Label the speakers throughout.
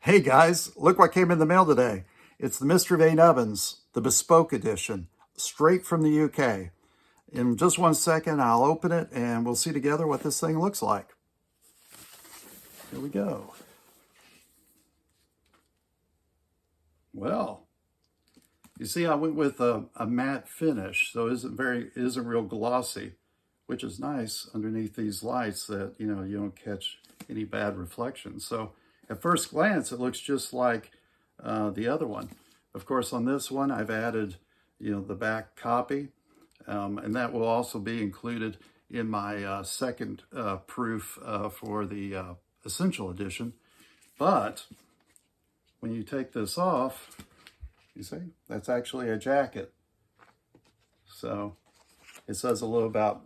Speaker 1: Hey guys, look what came in the mail today. It's the Mystery of A Nubbins, the Bespoke Edition, straight from the UK. In just 1 second, I'll open it and we'll see together what this thing looks like. Here we go. Well, you see I went with a matte finish, so it isn't real glossy, which is nice underneath these lights that, you don't catch any bad reflections. So at first glance, it looks just like the other one. Of course, on this one, I've added, the back copy, and that will also be included in my second proof for the Essential Edition. But when you take this off, you see, that's actually a jacket. So it says a little about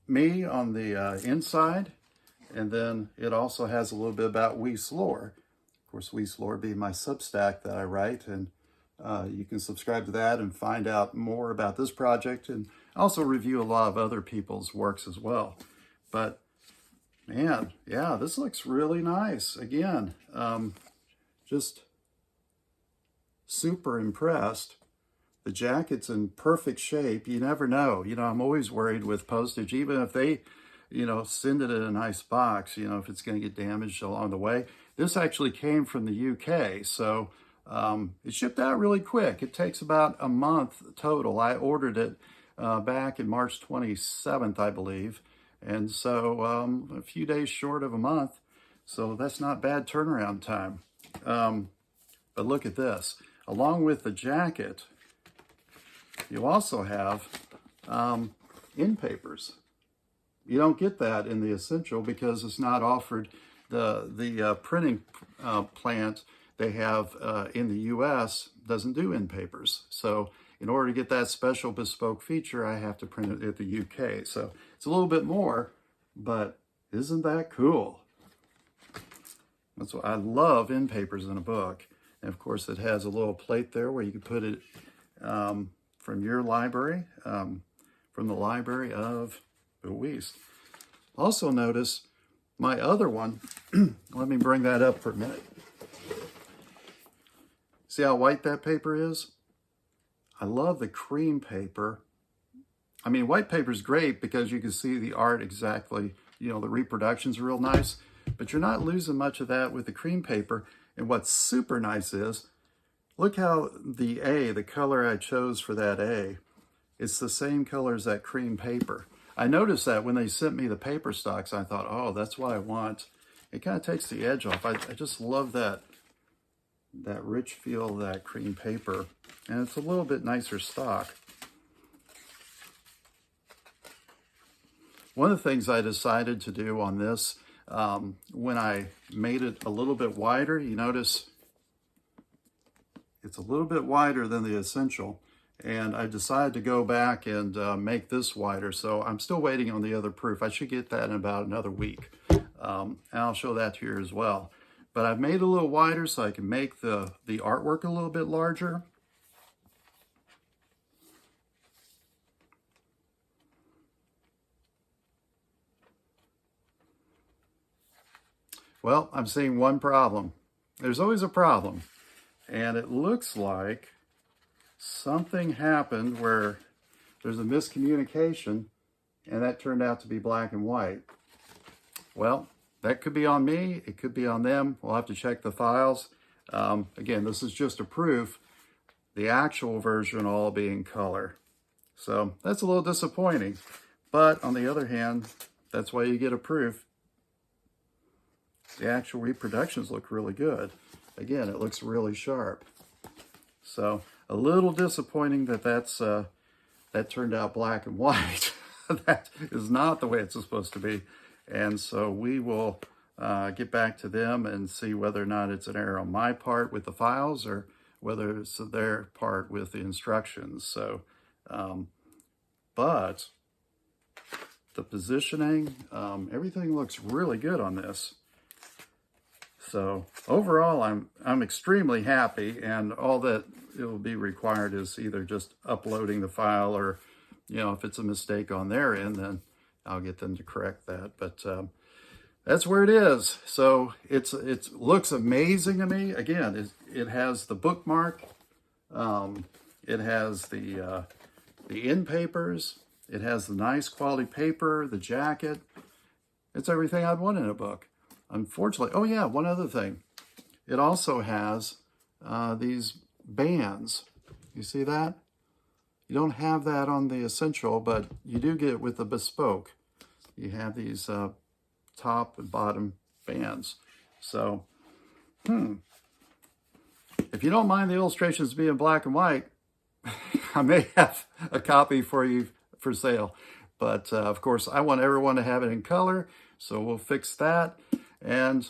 Speaker 1: me on the inside. And then it also has a little bit about Wiist lore. Of course, Wiist lore being my Substack that I write, and you can subscribe to that and find out more about this project, and also review a lot of other people's works as well. But man, yeah, this looks really nice. Again, just super impressed. The jacket's in perfect shape. You never know. I'm always worried with postage, even if they send it in a nice box, if it's going to get damaged along the way. This actually came from the UK, so it shipped out really quick. It takes about a month total. I ordered it back in March 27th, I believe, and so a few days short of a month, so that's not bad turnaround time. But look at this. Along with the jacket, you also have end papers. You don't get that in the Essential because it's not offered. The printing plant they have in the US doesn't do end papers. So in order to get that special bespoke feature, I have to print it at the UK. So it's a little bit more, but isn't that cool? That's what I love, end papers in a book. And of course it has a little plate there where you can put it from your library, from the library of Wiist. Also notice my other one, let me bring that up for a minute. See how white that paper is? I love the cream paper. I mean, white paper is great because you can see the art exactly, the reproduction's real nice, but you're not losing much of that with the cream paper. And what's super nice is, look how the color I chose for that A, it's the same color as that cream paper. I noticed that when they sent me the paper stocks, I thought, oh, that's what I want. It kind of takes the edge off. I just love that rich feel of that cream paper. And it's a little bit nicer stock. One of the things I decided to do on this, when I made it a little bit wider, you notice it's a little bit wider than the Essential. And I decided to go back and make this wider. So I'm still waiting on the other proof. I should get that in about another week. And I'll show that to you as well. But I've made it a little wider so I can make the artwork a little bit larger. Well, I'm seeing one problem. There's always a problem. And it looks like something happened where there's a miscommunication and that turned out to be black and white. Well, that could be on me. It could be on them. We'll have to check the files. Again, this is just a proof. The actual version will all be in color. So that's a little disappointing. But on the other hand, that's why you get a proof. The actual reproductions look really good. Again, it looks really sharp. So a little disappointing that that turned out black and white. That is not the way it's supposed to be. And so we will get back to them and see whether or not it's an error on my part with the files or whether it's their part with the instructions. So, but the positioning, everything looks really good on this. So overall, I'm extremely happy, and all that it will be required is either just uploading the file or, if it's a mistake on their end, then I'll get them to correct that. But that's where it is. So it looks amazing to me. Again, it has the bookmark. It has the end papers. It has the nice quality paper, the jacket. It's everything I'd want in a book. Unfortunately, oh yeah, one other thing. It also has these bands. You see that? You don't have that on the Essential, but you do get it with the Bespoke. You have these top and bottom bands. So, if you don't mind the illustrations being black and white, I may have a copy for you for sale. But of course, I want everyone to have it in color, so we'll fix that. And,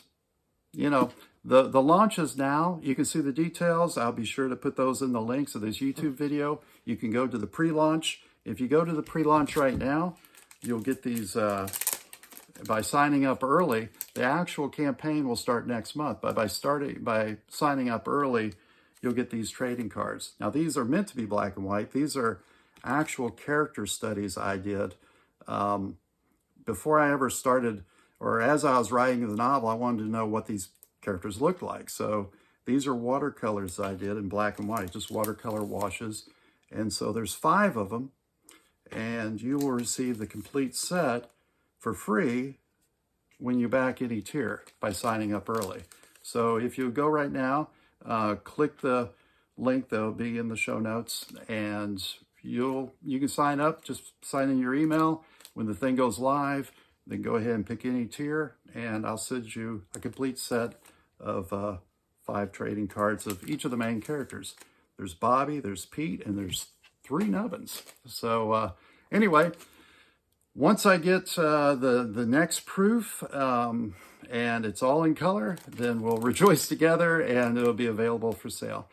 Speaker 1: you know, the launch is now. You can see the details. I'll be sure to put those in the links of this YouTube video. You can go to the pre-launch. If you go to the pre-launch right now, you'll get these, by signing up early. The actual campaign will start next month. But by signing up early, you'll get these trading cards. Now, these are meant to be black and white. These are actual character studies I did. Before I ever started, or as I was writing the novel, I wanted to know what these characters looked like. So these are watercolors I did in black and white, just watercolor washes. And so there's 5 of them, and you will receive the complete set for free when you back any tier by signing up early. So if you go right now, click the link that'll be in the show notes, and you can sign up. Just sign in your email. When the thing goes live, then go ahead and pick any tier, and I'll send you a complete set of 5 trading cards of each of the main characters. There's Bobby, there's Pete, and there's 3 Nubbins. So anyway, once I get the next proof, and it's all in color, then we'll rejoice together, and it'll be available for sale.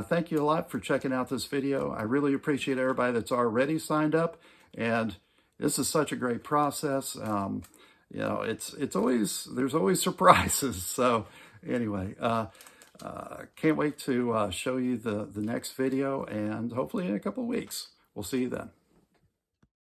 Speaker 1: Thank you a lot for checking out this video. I really appreciate everybody that's already signed up, and this is such a great process. You know, there's always surprises. So anyway, can't wait to show you the next video, and hopefully in a couple of weeks. We'll see you then.